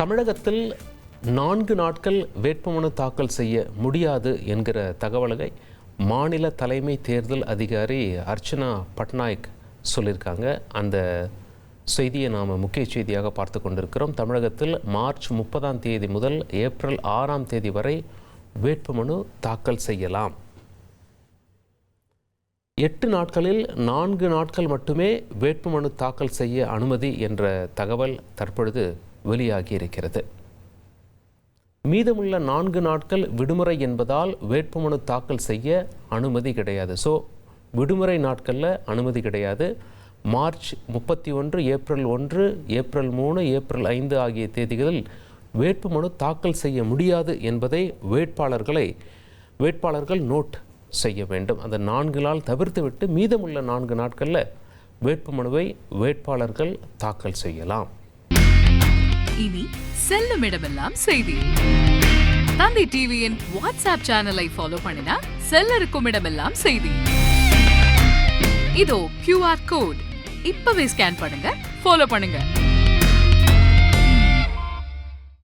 தமிழகத்தில் 4 நாட்கள் வேட்புமனு தாக்கல் செய்ய முடியாது என்கிற தகவலை மாநில தலைமை தேர்தல் அதிகாரி அர்ச்சனா பட்நாயக் சொல்லியிருக்காங்க. அந்த செய்தியை நாம் முக்கிய செய்தியாக பார்த்து கொண்டிருக்கிறோம். தமிழகத்தில் மார்ச் 30ஆம் தேதி முதல் ஏப்ரல் 6ஆம் தேதி வரை வேட்புமனு தாக்கல் செய்யலாம். 8 நாட்களில் 4 நாட்கள் மட்டுமே வேட்புமனு தாக்கல் செய்ய அனுமதி என்ற தகவல் தற்பொழுது வெளியாகியிருக்கிறது. மீதமுள்ள 4 நாட்கள் விடுமுறை என்பதால் வேட்புமனு தாக்கல் செய்ய அனுமதி கிடையாது. விடுமுறை நாட்களில் அனுமதி கிடையாது. மார்ச் 31, ஏப்ரல் 1, ஏப்ரல் 3, ஏப்ரல் 5 ஆகிய தேதிகளில் வேட்புமனு தாக்கல் செய்ய முடியாது என்பதை வேட்பாளர்கள் நோட் செய்ய வேண்டும். அந்த 4 நாள் தவிர்த்துவிட்டு மீதமுள்ள 4 நாட்களில் வேட்புமனுவை வேட்பாளர்கள் தாக்கல் செய்யலாம். இனி செல்லும் இடமெல்லாம் செய்தி. தந்தி டிவியின் வாட்ஸ்அப் சேனலை ஃபாலோ பண்ணினா செல்ல இருக்கும் இடமெல்லாம் செய்தி. இதோ QR கோட் இப்பவே ஸ்கேன் பண்ணுங்க, ஃபாலோ பண்ணுங்க.